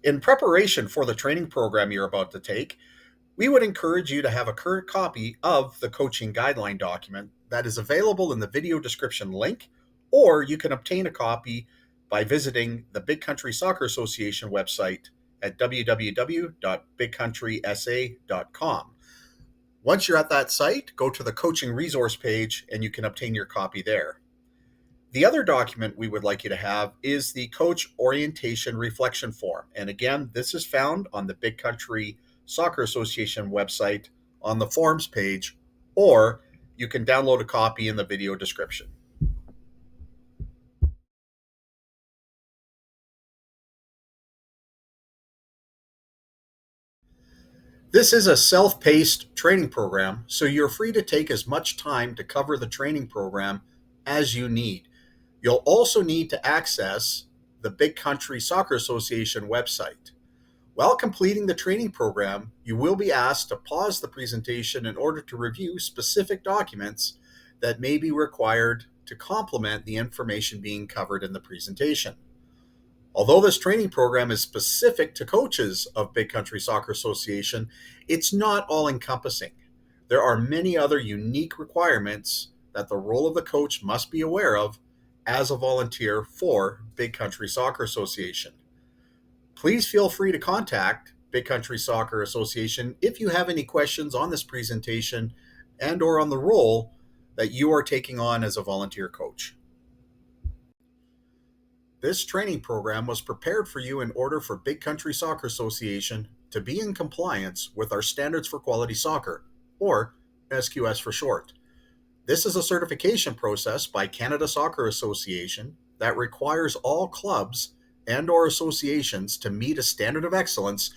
In preparation for the training program you're about to take, we would encourage you to have a current copy of the coaching guideline document that is available in the video description link, or you can obtain a copy by visiting the Big Country Soccer Association website at www.bigcountrysa.com. Once you're at that site, go to the coaching resource page and you can obtain your copy there. The other document we would like you to have is the Coach Orientation Reflection Form. And again, this is found on the Big Country Soccer Association website on the forms page, or you can download a copy in the video description. This is a self-paced training program, so you're free to take as much time to cover the training program as you need. You'll also need to access the Big Country Soccer Association website. While completing the training program, you will be asked to pause the presentation in order to review specific documents that may be required to complement the information being covered in the presentation. Although this training program is specific to coaches of Big Country Soccer Association, it's not all-encompassing. There are many other unique requirements that the role of the coach must be aware of as a volunteer for Big Country Soccer Association. Please feel free to contact Big Country Soccer Association if you have any questions on this presentation and or on the role that you are taking on as a volunteer coach. This training program was prepared for you in order for Big Country Soccer Association to be in compliance with our Standards for Quality Soccer, or SQS for short. This is a certification process by Canada Soccer Association that requires all clubs and or associations to meet a standard of excellence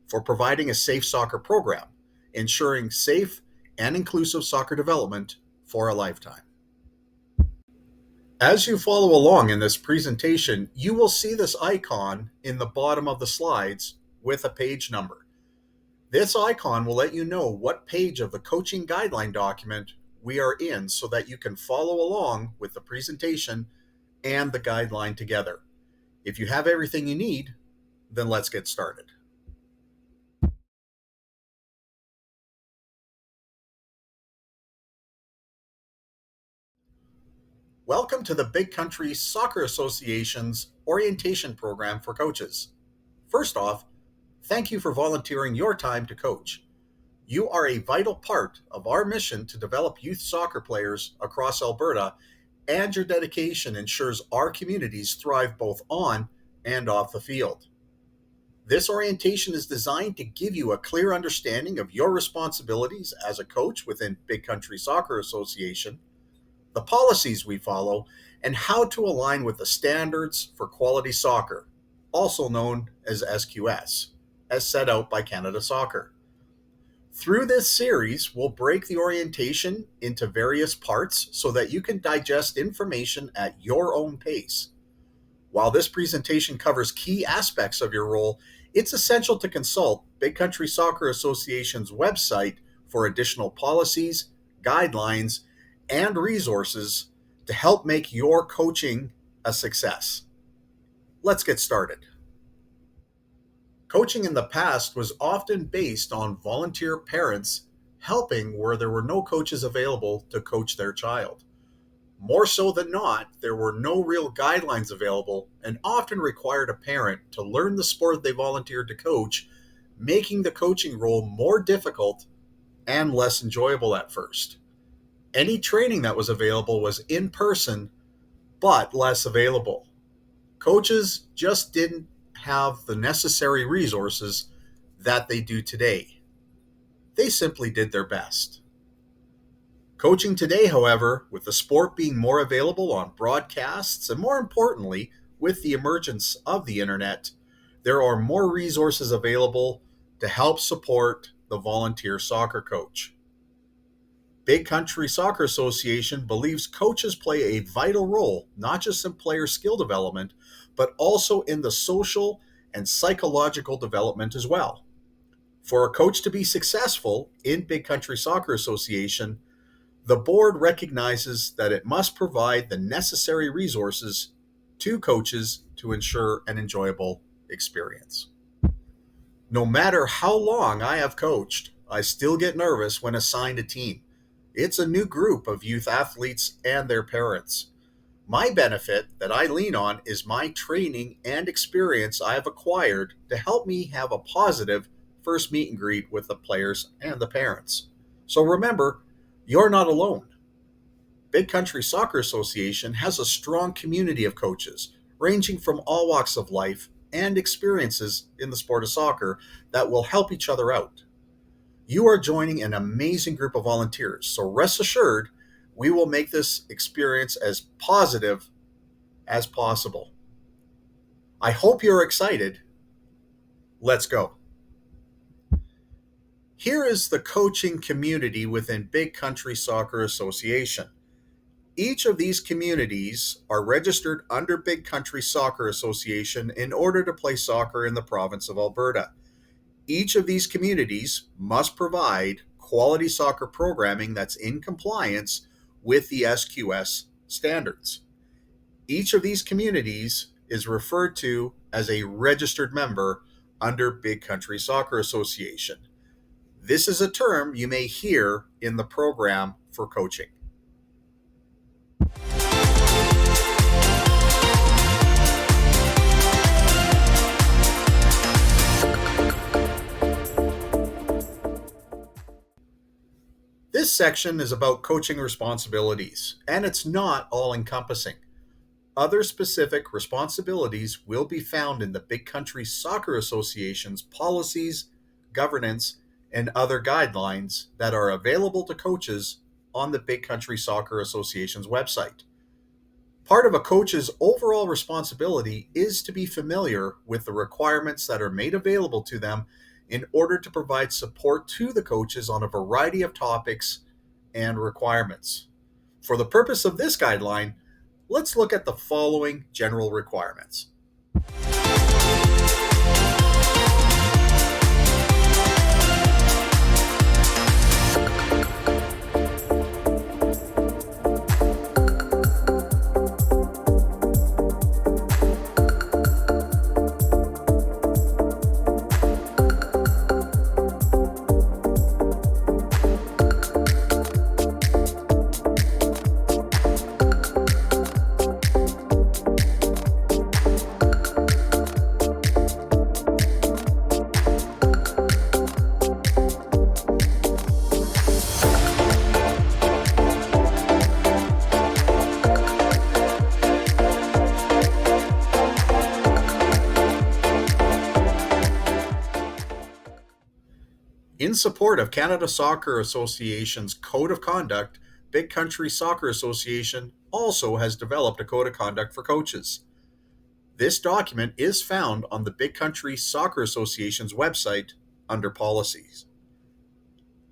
for providing a safe soccer program, ensuring safe and inclusive soccer development for a lifetime. As you follow along in this presentation, you will see this icon in the bottom of the slides with a page number. This icon will let you know what page of the coaching guideline document we are in so that you can follow along with the presentation and the guideline together. If you have everything you need, then let's get started. Welcome to the Big Country Soccer Association's orientation program for coaches. First off, thank you for volunteering your time to coach. You are a vital part of our mission to develop youth soccer players across Alberta, and your dedication ensures our communities thrive both on and off the field. This orientation is designed to give you a clear understanding of your responsibilities as a coach within Big Country Soccer Association, the policies we follow, and how to align with the Standards for Quality Soccer, also known as SQS, as set out by Canada Soccer. Through this series, we'll break the orientation into various parts so that you can digest information at your own pace. While this presentation covers key aspects of your role, it's essential to consult Big Country Soccer Association's website for additional policies, guidelines, and resources to help make your coaching a success. Let's get started. Coaching in the past was often based on volunteer parents helping where there were no coaches available to coach their child. More so than not, there were no real guidelines available and often required a parent to learn the sport they volunteered to coach, making the coaching role more difficult and less enjoyable at first. Any training that was available was in person, but less available. Coaches just didn't have the necessary resources that they do today. They simply did their best. Coaching today, however, with the sport being more available on broadcasts and more importantly, with the emergence of the internet, there are more resources available to help support the volunteer soccer coach. Big Country Soccer Association believes coaches play a vital role, not just in player skill development, but also in the social and psychological development as well. For a coach to be successful in Big Country Soccer Association, the board recognizes that it must provide the necessary resources to coaches to ensure an enjoyable experience. No matter how long I have coached, I still get nervous when assigned a team. It's a new group of youth athletes and their parents. My benefit that I lean on is my training and experience I have acquired to help me have a positive first meet and greet with the players and the parents. So remember, you're not alone. Big Country Soccer Association has a strong community of coaches, ranging from all walks of life and experiences in the sport of soccer, that will help each other out. You are joining an amazing group of volunteers, so rest assured, we will make this experience as positive as possible. I hope you're excited. Let's go. Here is the coaching community within Big Country Soccer Association. Each of these communities are registered under Big Country Soccer Association in order to play soccer in the province of Alberta. Each of these communities must provide quality soccer programming that's in compliance with the SQS standards. Each of these communities is referred to as a registered member under Big Country Soccer Association. This is a term you may hear in the program for coaching. This section is about coaching responsibilities, and it's not all-encompassing. Other specific responsibilities will be found in the Big Country Soccer Association's policies, governance, and other guidelines that are available to coaches on the Big Country Soccer Association's website. Part of a coach's overall responsibility is to be familiar with the requirements that are made available to them in order to provide support to the coaches on a variety of topics and requirements. For the purpose of this guideline, let's look at the following general requirements. In support of Canada Soccer Association's Code of Conduct, Big Country Soccer Association also has developed a Code of Conduct for coaches. This document is found on the Big Country Soccer Association's website under Policies.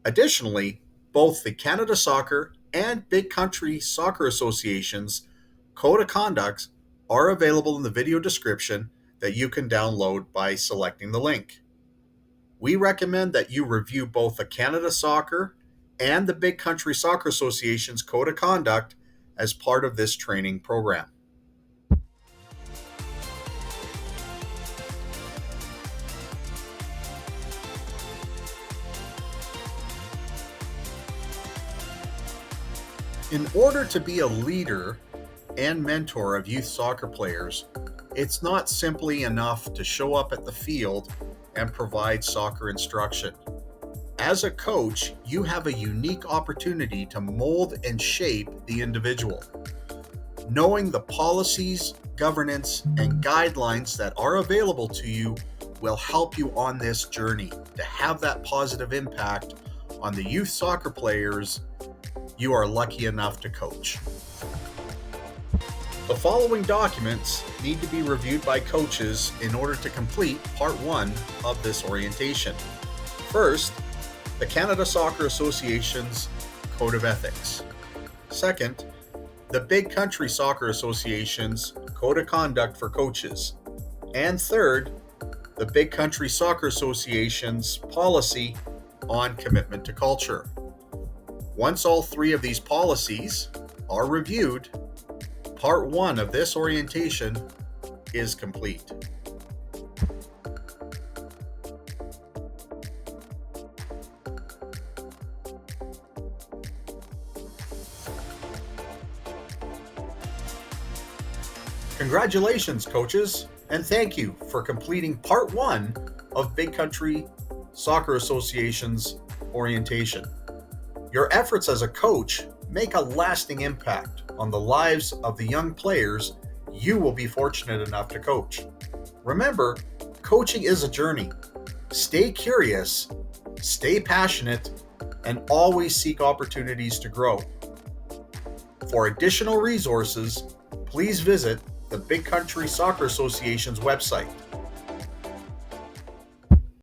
Additionally, both the Canada Soccer and Big Country Soccer Association's Code of Conduct are available in the video description that you can download by selecting the link. We recommend that you review both the Canada Soccer and the Big Country Soccer Association's Code of Conduct as part of this training program. In order to be a leader and mentor of youth soccer players, it's not simply enough to show up at the field and provide soccer instruction. As a coach, you have a unique opportunity to mold and shape the individual. Knowing the policies, governance, and guidelines that are available to you will help you on this journey to have that positive impact on the youth soccer players you are lucky enough to coach. The following documents need to be reviewed by coaches in order to complete Part 1 of this orientation. First, the Canada Soccer Association's Code of Ethics. Second, the Big Country Soccer Association's Code of Conduct for coaches. And third, the Big Country Soccer Association's policy on commitment to culture. Once all three of these policies are reviewed, Part 1 of this orientation is complete. Congratulations, coaches, and thank you for completing part 1 of Big Country Soccer Association's orientation. Your efforts as a coach make a lasting impact on the lives of the young players you will be fortunate enough to coach. Remember, coaching is a journey. Stay curious, stay passionate, and always seek opportunities to grow. For additional resources, please visit the Big Country Soccer Association's website.